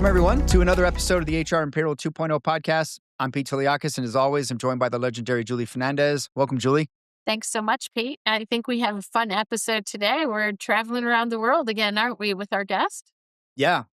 Welcome, everyone, to another episode of the HR and Payroll 2.0 podcast. I'm Pete Tiliakis, and as always, I'm joined by the legendary Julie Fernandez. Welcome, Julie. Thanks so much, Pete. I think we have a fun episode today. We're traveling around the world again, aren't we, with our guest? Yeah.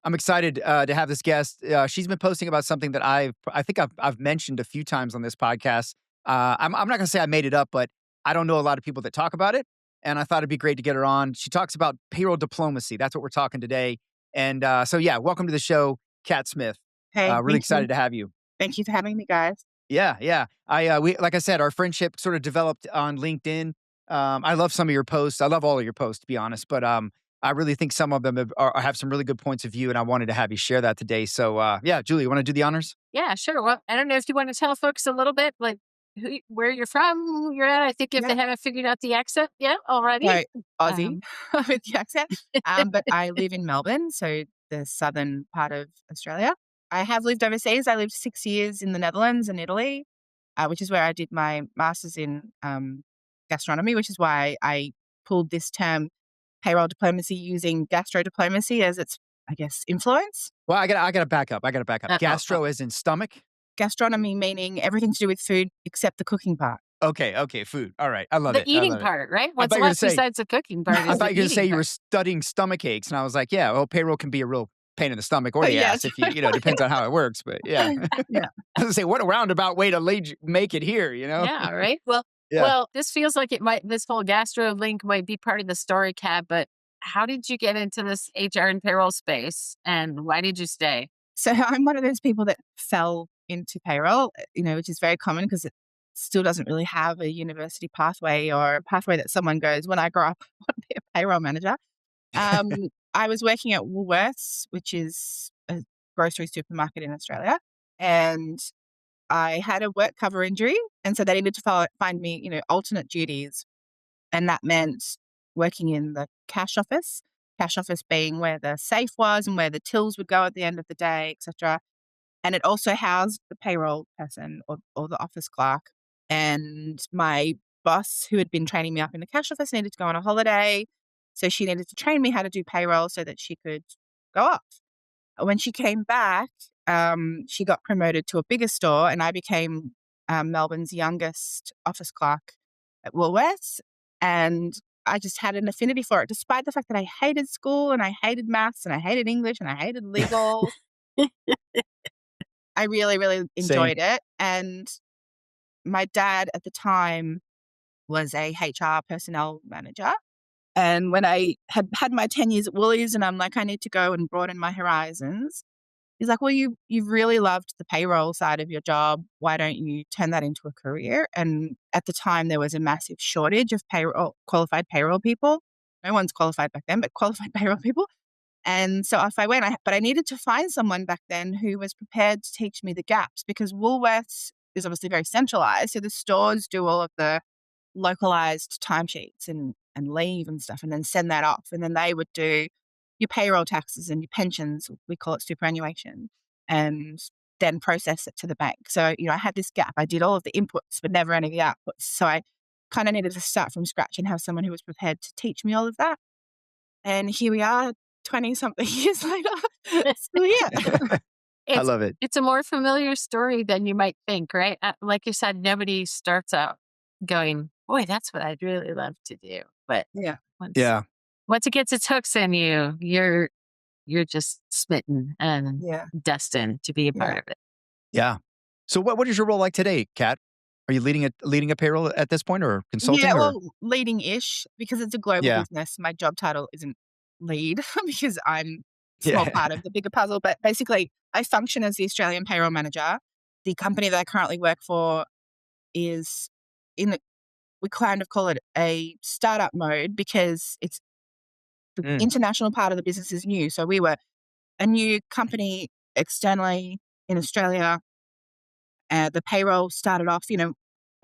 I'm excited to have this guest. She's been posting about something that I think I've mentioned a few times on this podcast. I'm not going to say I made it up, but I don't know a lot of people that talk about it, and I thought it'd be great to get her on. She talks about payroll diplomacy. That's what we're talking today. And welcome to the show, Kat Smith. Hey, Really excited to have you. Thank you for having me, guys. Yeah. We like I said, our friendship sort of developed on LinkedIn. I love some of your posts. I love all of your posts, to be honest. But I really think some of them have some really good points of view, and I wanted to have you share that today. So Julie, you want to do the honors? Yeah, sure. Well, I don't know if you want to tell folks a little bit, like where you're from, who you're at. I think if they haven't figured out the accent yet already. No, Aussie with the accent. But I live in Melbourne, so the southern part of Australia. I have lived overseas. I lived 6 years in the Netherlands and Italy, which is where I did my master's in gastronomy, which is why I pulled this term payroll diplomacy using gastro diplomacy as its, I guess, influence. Well, I gotta back up. Gastro as in stomach? Gastronomy meaning everything to do with food except the cooking part. Okay, food. All right, I love it. The eating part, right? What's thought you were left gonna say- besides the cooking part? I thought you were going to say you part. were studying stomach aches, and I was like, yeah, well, payroll can be a real pain in the stomach or the Yes. ass if you depends on how it works. But yeah. Yeah. I was going to say, what a roundabout way to make it here, Yeah, right. Well, Yeah. well, this feels like this whole gastro link might be part of the story, Kat, but how did you get into this HR and payroll space, and why did you stay? So I'm one of those people that fell into payroll, which is very common because it still doesn't really have a university pathway or a pathway that someone goes, when I grow up, I want to be a payroll manager. I was working at Woolworths, which is a grocery supermarket in Australia, and I had a work cover injury. And so they needed to find me, alternate duties. And that meant working in the cash office being where the safe was and where the tills would go at the end of the day, etc. And it also housed the payroll person or the office clerk. And my boss, who had been training me up in the cash office, needed to go on a holiday. So she needed to train me how to do payroll so that she could go off. When she came back, she got promoted to a bigger store, and I became Melbourne's youngest office clerk at Woolworths. And I just had an affinity for it, despite the fact that I hated school and I hated maths and I hated English and I hated legal. I really, really enjoyed it. And my dad at the time was a HR personnel manager. And when I had my 10 years at Woolies and I'm like, I need to go and broaden my horizons, he's like, well, you've really loved the payroll side of your job. Why don't you turn that into a career? And at the time, there was a massive shortage of qualified payroll people. No one's qualified back then, but qualified payroll people. And so off I went. But I needed to find someone back then who was prepared to teach me the gaps, because Woolworths is obviously very centralized. So the stores do all of the localized timesheets and leave and stuff, and then send that off. And then they would do your payroll taxes and your pensions, we call it superannuation, and then process it to the bank. So, I had this gap. I did all of the inputs, but never any of the outputs. So I kind of needed to start from scratch and have someone who was prepared to teach me all of that. And here we are, 20-something years later, still here. I love it. It's a more familiar story than you might think, right? Like you said, nobody starts out going, boy, that's what I'd really love to do. But once it gets its hooks in you, you're just smitten and destined to be a part of it. Yeah. So what is your role like today, Kat? Are you leading a payroll at this point, or consulting? Yeah, well, leading-ish, because it's a global business. My job title isn't lead because I'm a small part of the bigger puzzle. But basically, I function as the Australian payroll manager. The company that I currently work for is we kind of call it a startup mode, because it's the international part of the business is new. So we were a new company externally in Australia. The payroll started off,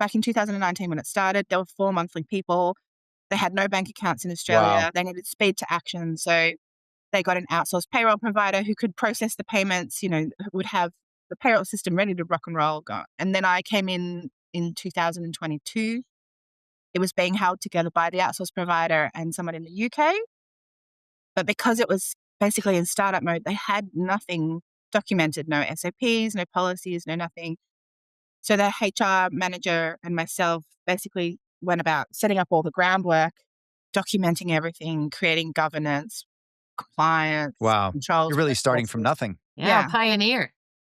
back in 2019 when it started, there were 4 monthly people. They had no bank accounts in Australia. Wow. They needed speed to action. So they got an outsourced payroll provider who could process the payments, would have the payroll system ready to rock and roll. And then I came in 2022. It was being held together by the outsourced provider and someone in the UK. But because it was basically in startup mode. They had nothing documented, no SOPs, no policies, no nothing. So the HR manager and myself basically went about setting up all the groundwork, documenting everything, creating governance, compliance, Wow. controls, You're really starting from processes. nothing. Yeah, Yeah. pioneer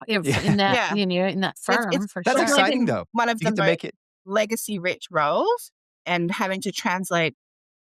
in Yeah. that, Yeah. in that It's firm for That's sure. definitely exciting, been though. one of You the get to most make it. legacy-rich roles, and having to translate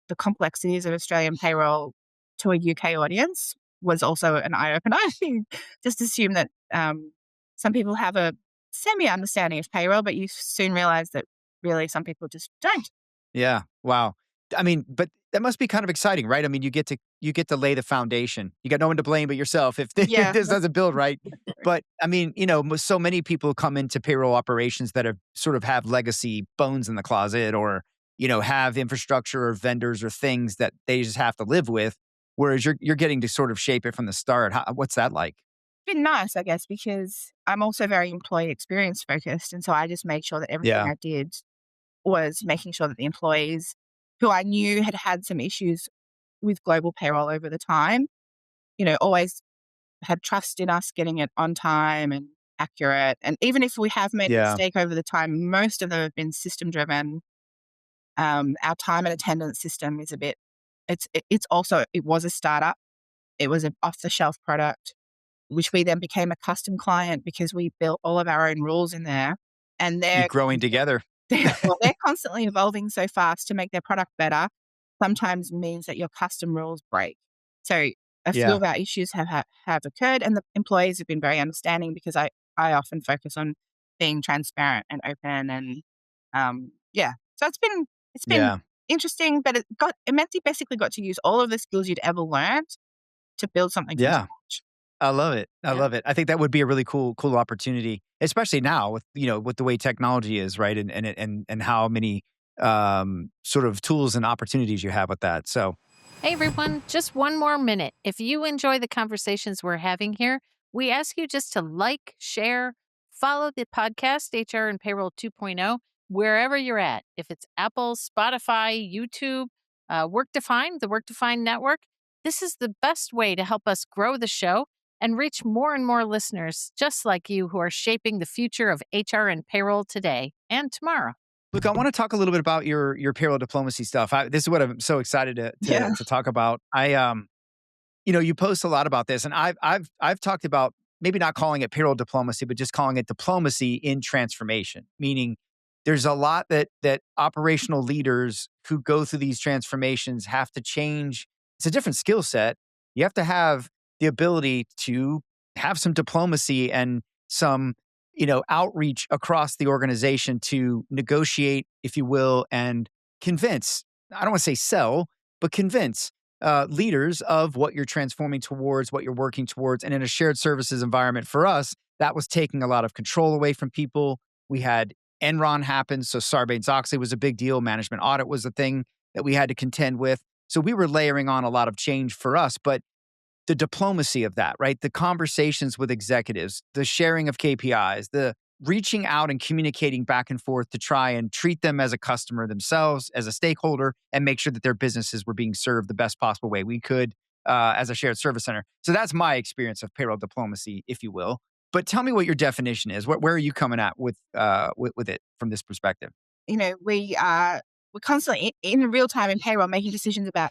the complexities of Australian payroll to a UK audience was also an eye-opener. You just assume that some people have a semi-understanding of payroll, but you soon realize that really some people just don't. Yeah. Wow. I mean, but that must be kind of exciting, right? I mean, you get to lay the foundation. You got no one to blame but yourself if, if Yeah. this doesn't build right. But I mean, so many people come into payroll operations that have sort of have legacy bones in the closet, or have infrastructure or vendors or things that they just have to live with. Whereas you're getting to sort of shape it from the start. What's that like? It's been nice, I guess, because I'm also very employee experience focused. And so I just made sure that everything Yeah. I did was making sure that the employees who I knew had had some issues with global payroll over the time, always had trust in us getting it on time and accurate. And even if we have made a Yeah. mistake over the time, most of them have been system driven. Our time and attendance system is it was a startup. It was an off the shelf product, which we then became a custom client because we built all of our own rules in there. And You growing together. they're constantly evolving so fast to make their product better, sometimes means that your custom rules break. So a few Yeah. of our issues have occurred, and the employees have been very understanding because I often focus on being transparent and open, and yeah. So it's been Yeah. interesting, but it meant you basically got to use all of the skills you'd ever learned to build something from Yeah. scratch. I love it. I Yeah. love it. I think that would be a really cool opportunity, especially now with with the way technology is, right? And how many sort of tools and opportunities you have with that. So Hey everyone, just one more minute. If you enjoy the conversations we're having here, we ask you just to like, share, follow the podcast HR and Payroll 2.0 wherever you're at. If it's Apple, Spotify, YouTube, Work Defined, the Work Defined network, this is the best way to help us grow the show and reach more and more listeners just like you who are shaping the future of HR and payroll today and tomorrow. look, I want to talk a little bit about your payroll diplomacy stuff. This is what I'm so excited to Yeah. to talk about. You post a lot about this, and I've talked about maybe not calling it payroll diplomacy, but just calling it diplomacy in transformation. Meaning, there's a lot that operational leaders who go through these transformations have to change. It's a different skill set. You have to have the ability to have some diplomacy and some outreach across the organization to negotiate, if you will, and convince. I don't want to say sell, but convince leaders of what you're transforming towards, what you're working towards. And in a shared services environment for us, that was taking a lot of control away from people. We had Enron happen. So Sarbanes-Oxley was a big deal. Management audit was a thing that we had to contend with. So we were layering on a lot of change for us. But the diplomacy of that, right? The conversations with executives, the sharing of KPIs, the reaching out and communicating back and forth to try and treat them as a customer themselves, as a stakeholder, and make sure that their businesses were being served the best possible way we could as a shared service center. So that's my experience of payroll diplomacy, if you will. But tell me what your definition is. Where are you coming at with it from this perspective? We're constantly in real time in payroll making decisions about,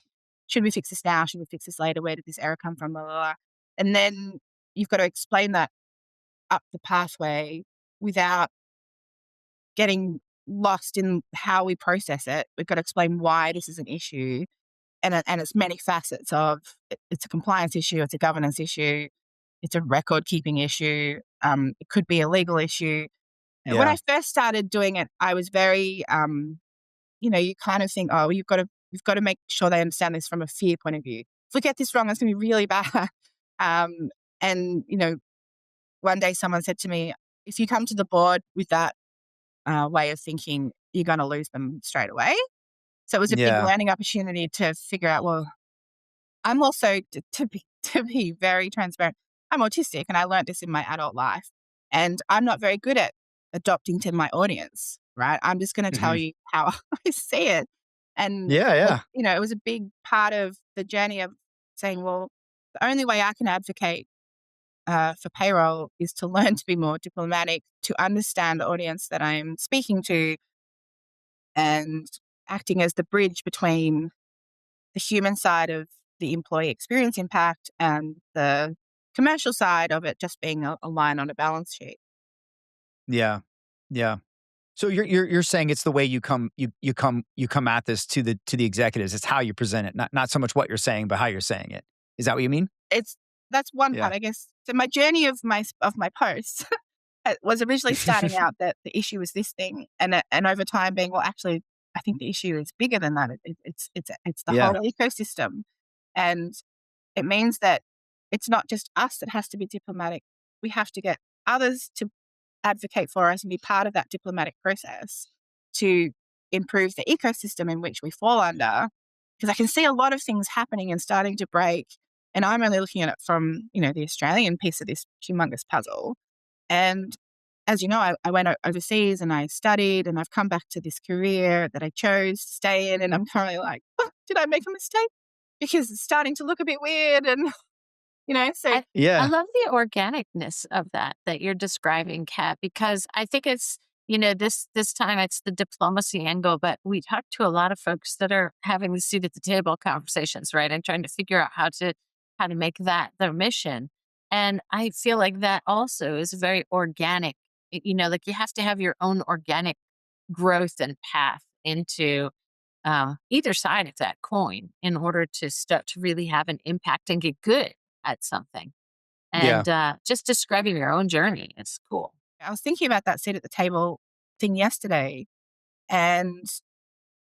should we fix this now? Should we fix this later? Where did this error come from? Blah, blah, blah. And then you've got to explain that up the pathway without getting lost in how we process it. We've got to explain why this is an issue, and it's many facets of it's a compliance issue, it's a governance issue, it's a record keeping issue, it could be a legal issue. When Yeah. I first started doing it, I was very, you kind of think, oh, you've got to make sure they understand this from a fear point of view. If we get this wrong, it's going to be really bad. And one day someone said to me, if you come to the board with that way of thinking, you're going to lose them straight away. So it was a big Yeah. learning opportunity to figure out, well, I'm also, to be very transparent, I'm autistic, and I learned this in my adult life. And I'm not very good at adopting to my audience, right? I'm just going to tell Hmm. you how I see it. And, Yeah. Yeah. it was a big part of the journey of saying, well, The only way I can advocate for payroll is to learn to be more diplomatic, to understand the audience that I'm speaking to, and acting as the bridge between the human side of the employee experience impact and the commercial side of it just being a line on a balance sheet. Yeah. Yeah. So you're saying it's the way you come at this to the executives. It's how you present it, not so much what you're saying, but how you're saying it. Is that what you mean? It's That's one Yeah. part, I guess. So my journey of my posts was originally starting out that the issue was this thing, and over time being, well, actually, I think the issue is bigger than that. It's the whole Yeah. ecosystem, and it means that it's not just us that has to be diplomatic. We have to get others to advocate for us and be part of that diplomatic process to improve the ecosystem in which we fall under. Because I can see a lot of things happening and starting to break. And I'm only looking at it from, the Australian piece of this humongous puzzle. And as you know, I went overseas and I studied and I've come back to this career that I chose to stay in. And I'm currently like, oh, did I make a mistake? Because it's starting to look a bit weird. And, so I Yeah. love the organicness of that you're describing, Kat, because I think it's, this time it's the diplomacy angle, but we talk to a lot of folks that are having the seat at the table conversations, right? And trying to figure out how to make that their mission. And I feel like that also is very organic. Like you have to have your own organic growth and path into either side of that coin in order to start to really have an impact and get good at something. Yeah. And just describing your own journey is cool. I was thinking about that seat at the table thing yesterday, and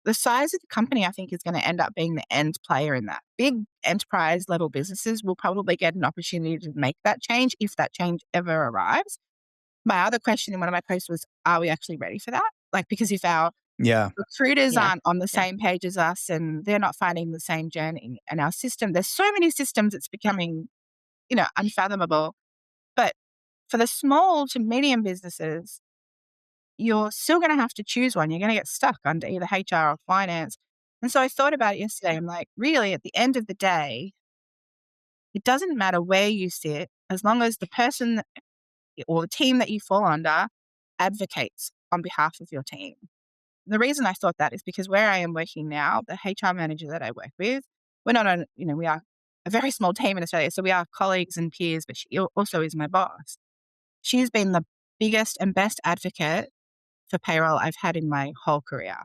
the size of the company, I think, is going to end up being the end player in that. Big enterprise level businesses will probably get an opportunity to make that change if that change ever arrives. My other question in one of my posts was, are we actually ready for that? Like, because if our Yeah. recruiters Yeah. aren't on the Yeah. same page as us and they're not finding the same journey, and our system, there's so many systems, it's becoming, unfathomable. But for the small to medium businesses, you're still going to have to choose one. You're going to get stuck under either HR or finance. And so I thought about it yesterday. I'm like, really, at the end of the day, it doesn't matter where you sit, as long as the person or the team that you fall under advocates on behalf of your team. The reason I thought that is because where I am working now, the HR manager that I work with, we're not on, we are a very small team in Australia. So we are colleagues and peers, but she also is my boss. She's been the biggest and best advocate for payroll I've had in my whole career.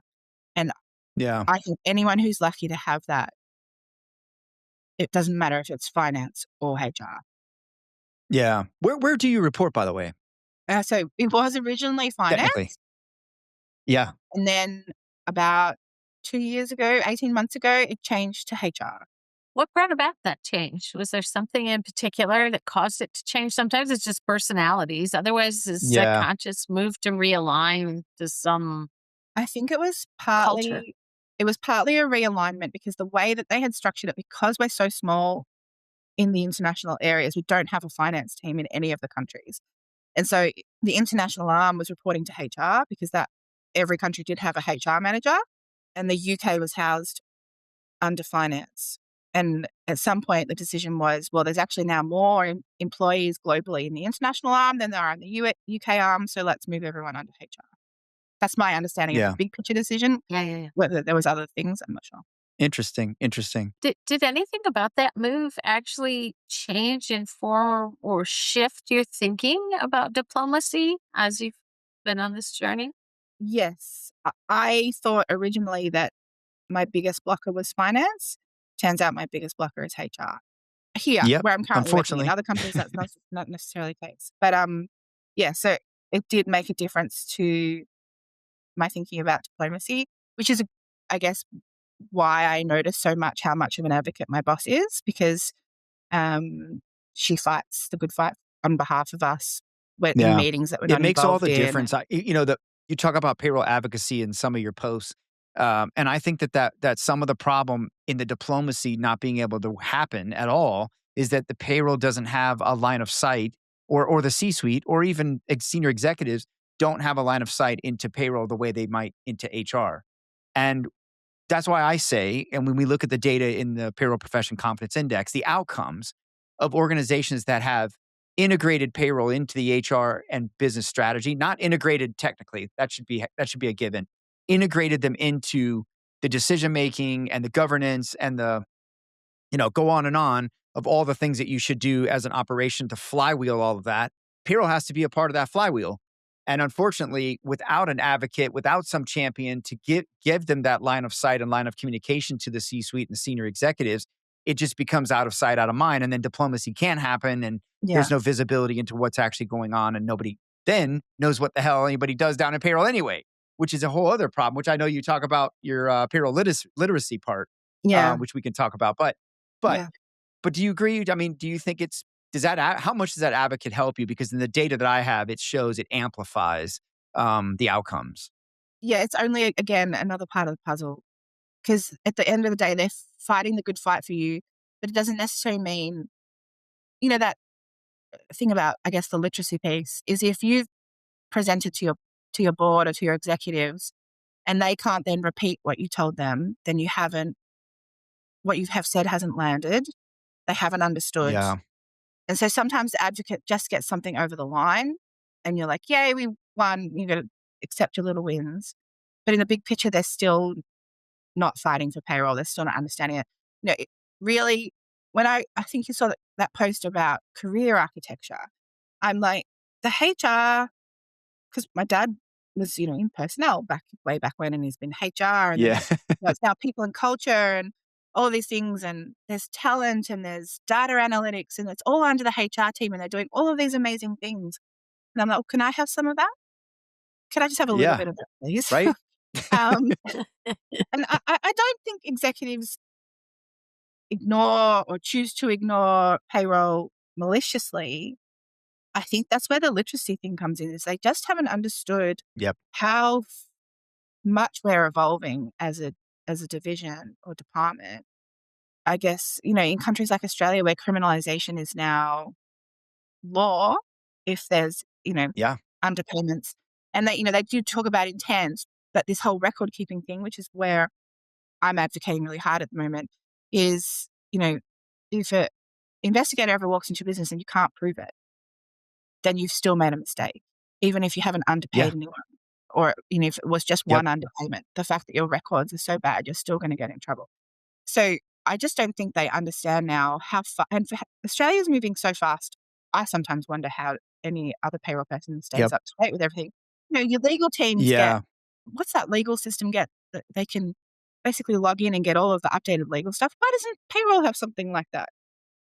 And Yeah. I think anyone who's lucky to have that, it doesn't matter if it's finance or HR. Yeah. Where do you report, by the way? So it was originally Technically. finance. Yeah. And then about 2 years ago, 18 months ago, it changed to HR. What brought about that change? Was there something in particular that caused it to change? Sometimes it's just personalities. Otherwise, it's a Yeah. conscious move to realign to some I think culture. it was partly a realignment because the way that they had structured it, because we're so small in the international areas, we don't have a finance team in any of the countries. And so the international arm was reporting to HR because that every country did have a HR manager, and the UK was housed under finance. And at some point, the decision was, well, there's actually now more employees globally in the international arm than there are in the UK arm, so let's move everyone under HR. That's my understanding of the Yeah. big picture decision. Yeah. Whether there was other things, I'm not sure. Interesting. Did anything about that move actually change, inform, or shift your thinking about diplomacy as you've been on this journey? Yes, I thought originally that my biggest blocker was finance. Turns out my biggest blocker is HR. Here, Yep. where I'm currently working. In Unfortunately. other companies, that's not necessarily the case. But yeah, so it did make a difference to my thinking about diplomacy, which is, I guess, why I notice so much how much of an advocate my boss is, because she fights the good fight on behalf of us when in Yeah. meetings that we're It not makes all involved the in. difference. You talk about payroll advocacy in some of your posts. And I think that some of the problem in the diplomacy not being able to happen at all is that the payroll doesn't have a line of sight, or the C-suite or even senior executives don't have a line of sight into payroll the way they might into HR. And that's why I say, and when we look at the data in the Payroll Profession Confidence Index, the outcomes, of organizations that have integrated payroll into the HR and business strategy, not integrated technically. That should be a given. Integrated them into the decision making and the governance and the, go on of all the things that you should do as an operation to flywheel all of that. Payroll has to be a part of that flywheel. And unfortunately, without an advocate, without some champion to give them that line of sight and line of communication to the C-suite and the senior executives, it just becomes out of sight, out of mind. And then diplomacy can't happen. And there's no visibility into what's actually going on. And nobody then knows what the hell anybody does down in payroll anyway, which is a whole other problem, which I know you talk about your payroll literacy part, which we can talk about. But do you agree? I mean, do you think how much does that advocate help you? Because in the data that I have, it shows it amplifies the outcomes. Yeah, it's only, again, another part of the puzzle. Because at the end of the day, they're fighting the good fight for you, but it doesn't necessarily mean, that thing about, I guess, the literacy piece is if you've presented to your board or to your executives and they can't then repeat what you told them, then what you have said hasn't landed. They haven't understood. Yeah. And so sometimes the advocate just gets something over the line and you're like, yay, we won. You got to accept your little wins. But in the big picture, they're still not fighting for payroll. They're still not understanding it. It really, when I think you saw that post about career architecture, I'm like, the HR, because my dad was, in personnel way back when, and he's been HR, and then, it's now people and culture and all these things, and there's talent and there's data analytics, and it's all under the HR team, and they're doing all of these amazing things. And I'm like, can I have some of that? Can I just have a little bit of that, please? Right. And I don't think executives ignore or choose to ignore payroll maliciously. I think that's where the literacy thing comes in, is they just haven't understood how much we're evolving as a division or department. I guess, in countries like Australia where criminalization is now law, if there's, underpayments, and they do talk about intent, but this whole record keeping thing, which is where I'm advocating really hard at the moment, is, if an investigator ever walks into a business and you can't prove it, then you've still made a mistake, even if you haven't underpaid anyone, or, if it was just one underpayment. The fact that your records are so bad, you're still going to get in trouble. So I just don't think they understand now how far, and Australia's moving so fast. I sometimes wonder how any other payroll person stays up to date with everything. Your legal teams get, what's that legal system get? That they can basically log in and get all of the updated legal stuff. Why doesn't payroll have something like that?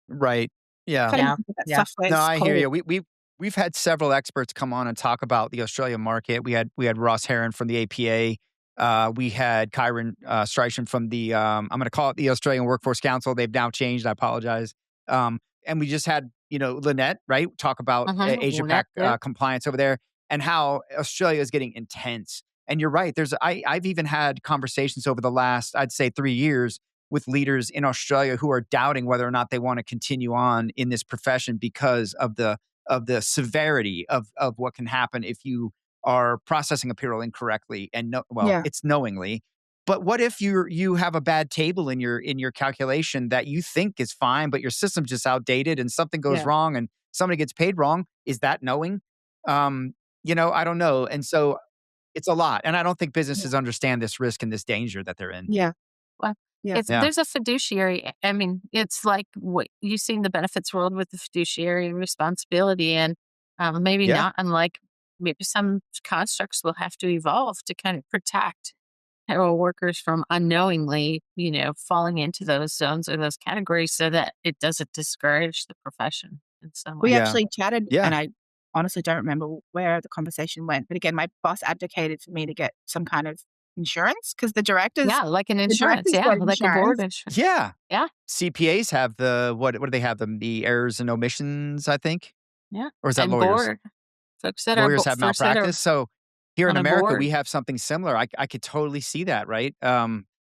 Right. Yeah. No, I hear you. We've had several experts come on and talk about the Australian market. We had Ross Heron from the APA. We had Kyron Streishan from the I'm going to call it the Australian Workforce Council. They've now changed. I apologize. And we just had Lynette, right, talk about Asia Pac compliance over there and how Australia is getting intense. And you're right. I've even had conversations over the last, I'd say, 3 years with leaders in Australia who are doubting whether or not they want to continue on in this profession because of the severity of what can happen if you are processing a payroll incorrectly and it's knowingly. But what if you have a bad table in your calculation that you think is fine, but your system's just outdated and something goes wrong and somebody gets paid wrong? Is that knowing? I don't know. And so it's a lot. And I don't think businesses understand this risk and this danger that they're in. Yeah. Well, there's a fiduciary. I mean, it's like what you've seen the benefits world with the fiduciary responsibility, and maybe not unlike maybe some constructs will have to evolve to kind of protect payroll workers from unknowingly, falling into those zones or those categories so that it doesn't discourage the profession in some way. We actually chatted, and I honestly don't remember where the conversation went. But again, my boss advocated for me to get some kind of insurance because the directors... Yeah, like an insurance. Yeah, like a board insurance. Yeah. Yeah. CPAs have what do they have them? The errors and omissions, I think? Yeah. Or is that and lawyers? Board. Folks that lawyers have malpractice. So here in America, board. we have something similar. I could totally see that, right?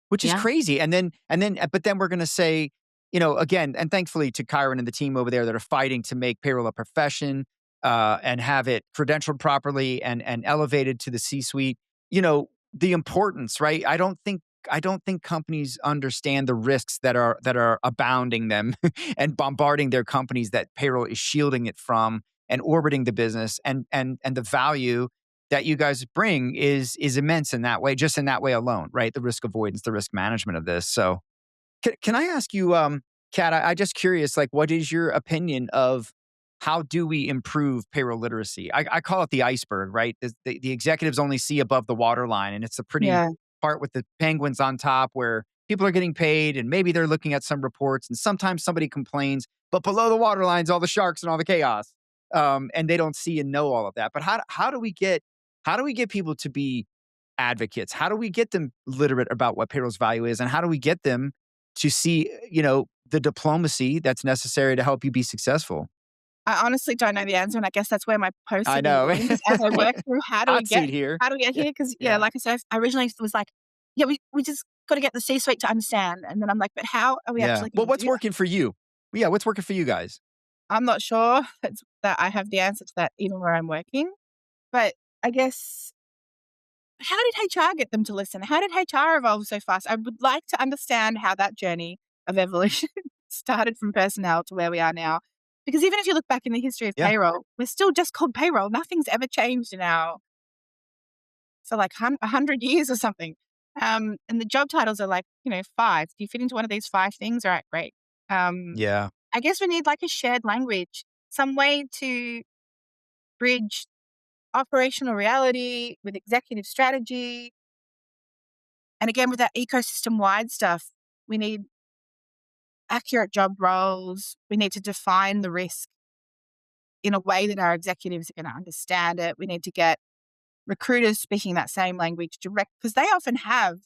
Which is crazy. But then we're going to say, again, and thankfully to Kyron and the team over there that are fighting to make payroll a profession and have it credentialed properly and elevated to the C-suite, the importance, right? I don't think I don't think companies understand the risks that are abounding them and bombarding their companies that payroll is shielding it from and orbiting the business, and the value that you guys bring is immense in that way, just in that way alone, right? The risk avoidance, the risk management of this. So can I ask you, Kat, I just curious, like, what is your opinion of how do we improve payroll literacy? I call it the iceberg, right? The executives only see above the waterline, and it's a pretty Yeah. part with the penguins on top where people are getting paid and maybe they're looking at some reports and sometimes somebody complains, but below the waterline's all the sharks and all the chaos. And they don't see and know all of that. But how do we get people to be advocates? How do we get them literate about what payroll's value is? And how do we get them to see, the diplomacy that's necessary to help you be successful? I honestly don't know the answer, and I guess that's where my I posting know. is as I work through Hot seat here. how do we get here? Because Yeah. like I said, I originally was like, yeah, we just got to get the C-suite to understand, and then I'm like, but how are we Yeah. actually Well, going to what's do that? working for you? Yeah, what's working for you guys? I'm not sure that I have the answer to that even where I'm working, but I guess how did HR get them to listen? How did HR evolve so fast? I would like to understand how that journey of evolution started from personnel to where we are now. Because even if you look back in the history of Yeah. payroll, we're still just called payroll. Nothing's ever changed in for like 100 years or something. And the job titles are like, 5. Do you fit into one of these 5 things? All right, great. Um, Yeah. I guess we need like a shared language, some way to bridge operational reality with executive strategy. And again, with that ecosystem wide stuff, we need accurate job roles. We need to define the risk in a way that our executives are going to understand it. We need to get recruiters speaking that same language direct, because they often have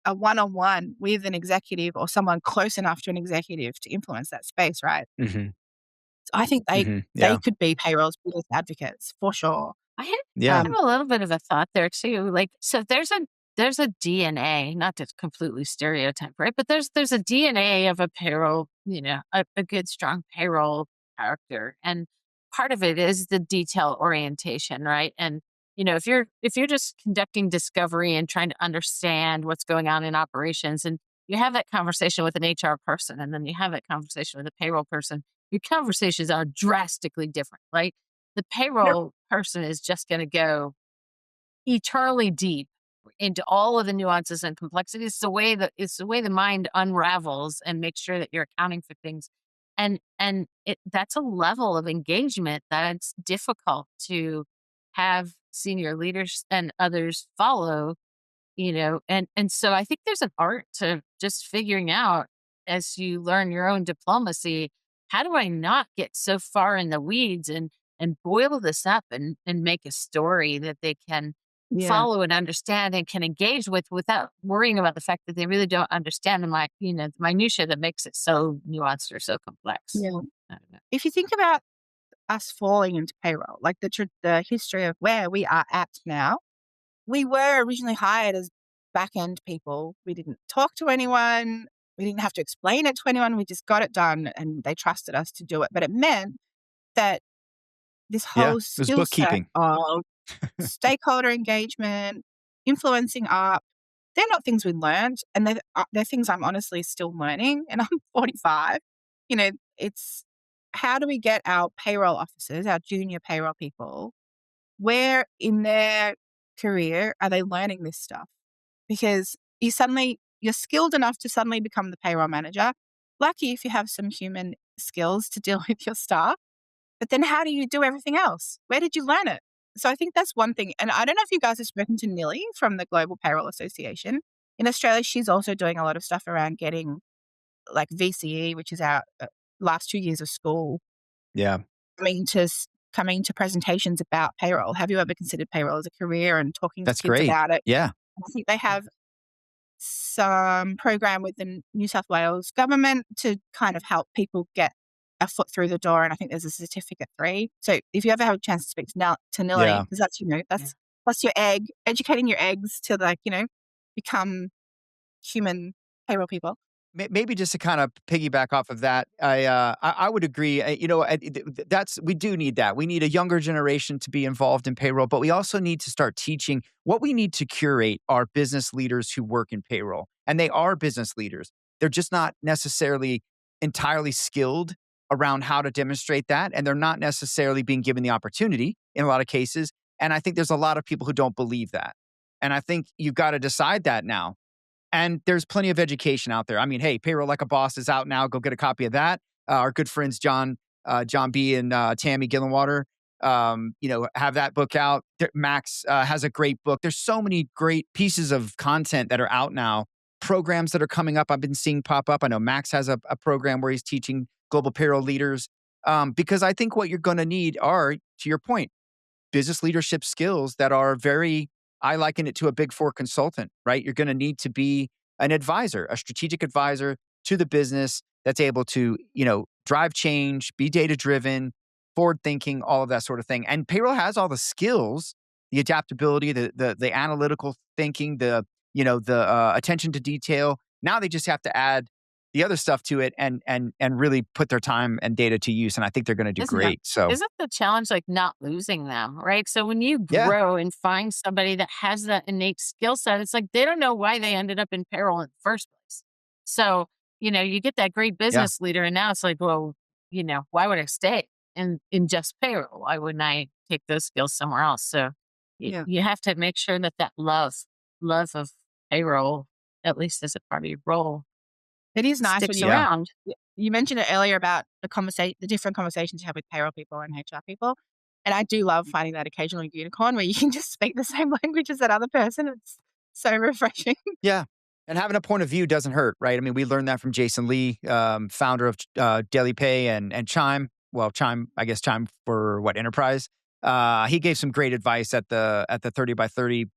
a one-on-one with an executive or someone close enough to an executive to influence that space, right? Hmm. So I think they Yeah. could be payroll's biggest advocates for sure. I have Yeah. I have a little bit of a thought there too. Like, so there's a DNA, not to completely stereotype, right? But there's a DNA of a payroll, a good strong payroll character, and part of it is the detail orientation, right? And if you're just conducting discovery and trying to understand what's going on in operations, and you have that conversation with an HR person, and then you have that conversation with a payroll person, your conversations are drastically different, right? The Yep. payroll person is just going to go eternally deep into all of the nuances and complexities. It's the way the mind unravels and makes sure that you're accounting for things. That's a level of engagement that's difficult to have senior leaders and others follow, and so I think there's an art to just figuring out, as you learn your own diplomacy, how do I not get so far in the weeds and boil this up and make a story that they can Yeah. follow and understand and can engage with without worrying about the fact that they really don't understand the minutia that makes it so nuanced or so complex. Yeah. I don't know. If you think about us falling into payroll, like the history of where we are at now, we were originally hired as back end people. We didn't talk to anyone. We didn't have to explain it to anyone. We just got it done and they trusted us to do it. But it meant that this Yeah. whole It was skill set bookkeeping. of stakeholder engagement, influencing up, they're not things we learned. And they're things I'm honestly still learning. And I'm 45. It's how do we get our payroll officers, our junior payroll people, where in their career are they learning this stuff? Because you're skilled enough to suddenly become the payroll manager. Lucky if you have some human skills to deal with your staff. But then how do you do everything else? Where did you learn it? So I think that's one thing. And I don't know if you guys have spoken to Nilly from the Global Payroll Association. In Australia, she's also doing a lot of stuff around getting like VCE, which is our last 2 years of school, Yeah. coming to presentations about payroll. Have you ever considered payroll as a career, and talking to That's kids great. about it? Yeah. I think they have some program with the New South Wales government to kind of help people get a foot through the door. And I think there's a certificate 3. So if you ever have a chance to speak to Nilly, Yeah. because that's your egg, educating your eggs to become human payroll people. maybe just to kind of piggyback off of that, I would agree. That's we do need that. We need a younger generation to be involved in payroll, but we also need to start teaching. What we need to curate are business leaders who work in payroll, and they are business leaders. They're just not necessarily entirely skilled around how to demonstrate that, and they're not necessarily being given the opportunity in a lot of cases. And I think there's a lot of people who don't believe that. And I think you've got to decide that now. And there's plenty of education out there. I mean, hey, Payroll Like a Boss is out now. Go get a copy of that. Our good friends John B. and Tammy Gillenwater, have that book out. Max has a great book. There's so many great pieces of content that are out now. Programs that are coming up, I've been seeing pop up. I know Max has a program where he's teaching global payroll leaders. Because I think what you're going to need are, to your point, business leadership skills that are very, I liken it to a Big Four consultant, right? You're going to need to be an advisor, a strategic advisor to the business that's able to, drive change, be data driven, forward thinking, all of that sort of thing. And payroll has all the skills, the adaptability, the analytical thinking, the attention to detail. Now they just have to add the other stuff to it and really put their time and data to use. And I think they're going to do great. So isn't the challenge like not losing them, right? So when you yeah, grow and find somebody that has that innate skill set, it's like they don't know why they ended up in payroll in the first place. So, you get that great yeah, business leader and now it's like, well, why would I stay in just payroll? Why wouldn't I take those skills somewhere else? So you have to make sure that love of payroll, at least as a part of your role, It is nice when sticks around. you mentioned it earlier about the different conversations you have with payroll people and HR people. And I do love finding that occasional unicorn where you can just speak the same language as that other person. It's so refreshing. yeah. And having a point of view doesn't hurt, right? I mean, we learned that from Jason Lee, founder of Daily Pay and Chime. Well, Chime, I guess Chime for what, enterprise? He gave some great advice at the 30 by 30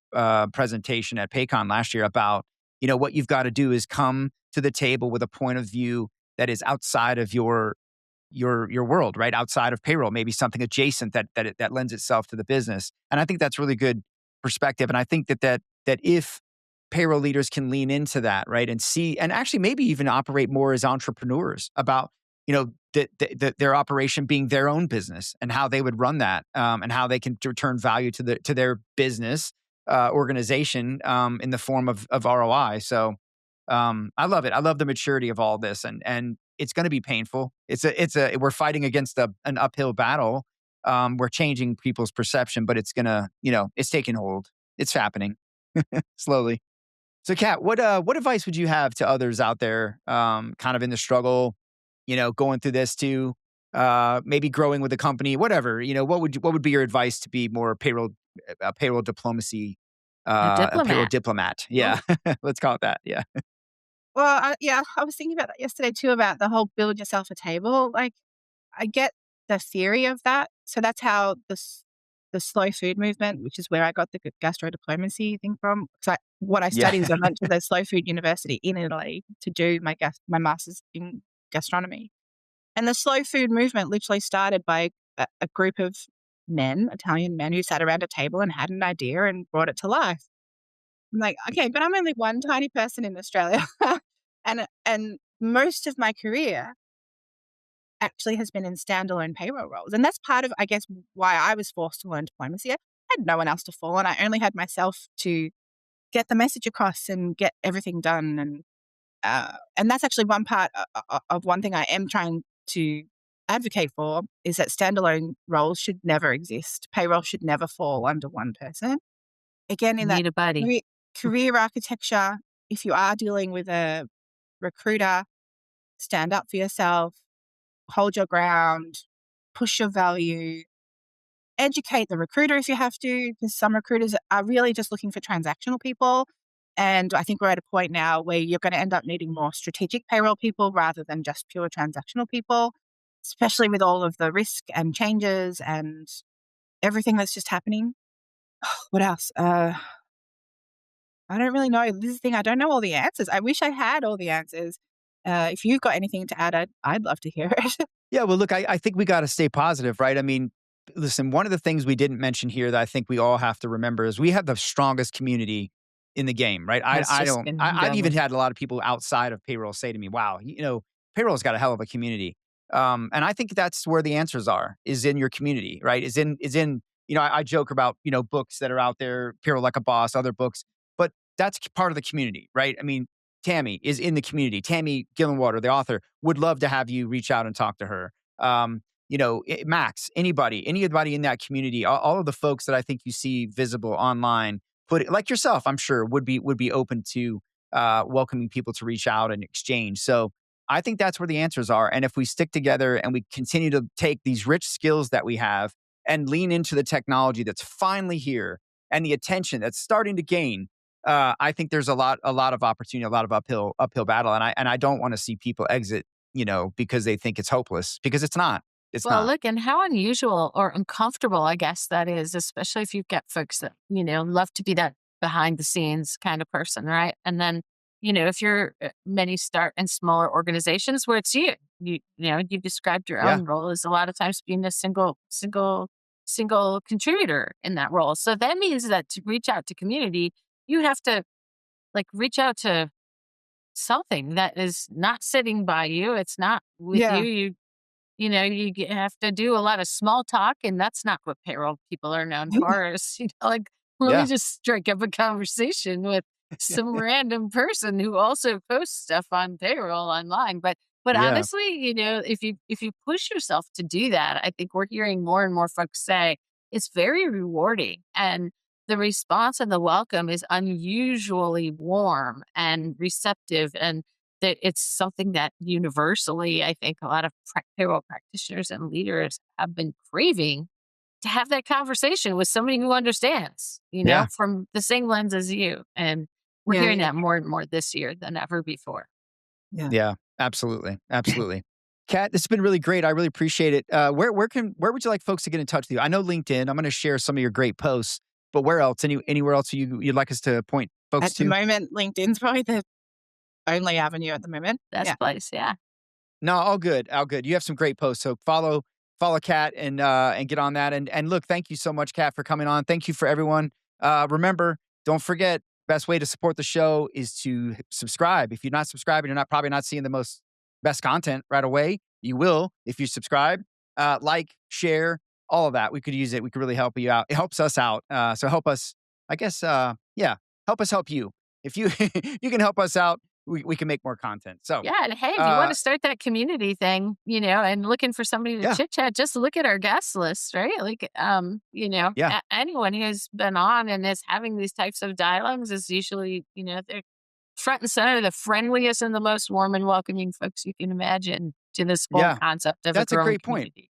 presentation at PayCon last year about, what you've got to do is come to the table with a point of view that is outside of your world, right? Outside of payroll, maybe something adjacent that lends itself to the business. And I think that's really good perspective. And I think that if payroll leaders can lean into that, right, and see, and actually maybe even operate more as entrepreneurs about, their operation being their own business and how they would run that, and how they can return value to their business organization in the form of ROI. So I love it. I love the maturity of all this, and it's going to be painful. We're fighting against an uphill battle. We're changing people's perception, but it's gonna, it's taking hold. It's happening slowly. So, Kat, what advice would you have to others out there, kind of in the struggle, going through this too, maybe growing with a company, whatever, what would be your advice to be more payroll diplomacy, A a payroll diplomat. diplomat? Yeah, let's call it that. Yeah, Well, I was thinking about that yesterday too, about the whole build yourself a table. Like, I get the theory of that. So that's how the slow food movement, which is where I got the gastro diplomacy thing from. So what I yeah, studied is I went to the slow food university in Italy to do my master's in gastronomy. And the slow food movement literally started by a group of men, Italian men, who sat around a table and had an idea and brought it to life. I'm like, okay, but I'm only one tiny person in Australia. And most of my career actually has been in standalone payroll roles. And that's part of, I guess, why I was forced to learn diplomacy. I had no one else to fall on. I only had myself to get the message across and get everything done. And that's actually one part of one thing I am trying to advocate for, is that standalone roles should never exist. Payroll should never fall under one person. Again, in that Need a buddy. career architecture, if you are dealing with a recruiter, stand up for yourself, hold your ground, push your value, educate the recruiter if you have to, because some recruiters are really just looking for transactional people. And I think we're at a point now where you're going to end up needing more strategic payroll people rather than just pure transactional people, especially with all of the risk and changes and everything that's just happening. What else? I don't really know. This is the thing. I don't know all the answers. I wish I had all the answers. If you've got anything to add, I'd love to hear it. yeah. Well, look, I think we got to stay positive, right? I mean, listen, one of the things we didn't mention here that I think we all have to remember is we have the strongest community in the game, right? Has I just don't. been I've even going. had a lot of people outside of payroll say to me, "Wow, payroll's got a hell of a community." And I think that's where the answers are, is in your community, right? Is in I joke about books that are out there, Payroll Like a Boss, other books, but that's part of the community, right? I mean, Tammy is in the community. Tammy Gillenwater, the author, would love to have you reach out and talk to her. Max, anybody in that community, all of the folks that I think you see visible online, like yourself, I'm sure would be open to welcoming people to reach out and exchange. So I think that's where the answers are. And if we stick together and we continue to take these rich skills that we have and lean into the technology that's finally here and the attention that's starting to gain, I think there's a lot of opportunity, a lot of uphill battle. And I don't want to see people exit, because they think it's hopeless, because it's not. It's Well, not. look, and how unusual or uncomfortable, I guess that is, especially if you've got folks that, love to be that behind the scenes kind of person, right? And then, if you're many start in smaller organizations where it's you described your Yeah. own role as a lot of times being a single contributor in that role. So that means that to reach out to community, you have to like reach out to something that is not sitting by you. It's not with Yeah. you. You have to do a lot of small talk, and that's not what payroll people are known for. Is like, let me Yeah. just strike up a conversation with some random person who also posts stuff on payroll online. But Yeah. honestly, if you push yourself to do that, I think we're hearing more and more folks say it's very rewarding, and the response and the welcome is unusually warm and receptive, and that it's something that universally, I think a lot of payroll practitioners and leaders have been craving to have that conversation with somebody who understands, Yeah. from the same lens as you. And we're Yeah, hearing yeah, that more and more this year than ever before. yeah. Yeah. Absolutely. Absolutely. Kat, this has been really great. I really appreciate it. Where would you like folks to get in touch with you? I know LinkedIn. I'm going to share some of your great posts, but where else? Anywhere else you'd like us to point folks At the to? moment, LinkedIn's probably the only avenue at the moment. Best Yeah. place, yeah. No, all good. All good. You have some great posts. So follow Kat and get on that. And look, thank you so much, Kat, for coming on. Thank you for everyone. Remember, don't forget, best way to support the show is to subscribe. If you're not subscribing, you're probably not seeing the best content right away. You will if you subscribe. Like, share, all of that. We could use it. We could really help you out. It helps us out. So help us, I guess, help us help you. If you you can help us out, we can make more content. So Yeah, and hey, if you want uh, to start that community thing, and looking for somebody to yeah, chit chat, just look at our guest list, right? Like, yeah, anyone who's been on and is having these types of dialogues is usually, they're front and center, the friendliest and the most warm and welcoming folks you can imagine to this whole yeah. concept of a That's a growing great point. community.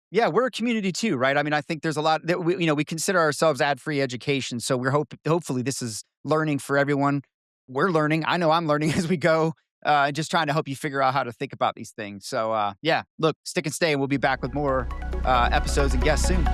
Yeah, we're a community too, right? I mean, I think there's a lot that we consider ourselves ad-free education. So hopefully this is learning for everyone. We're learning. I know I'm learning as we go, and just trying to help you figure out how to think about these things. So, yeah, look, stick and stay, and we'll be back with more episodes and guests soon.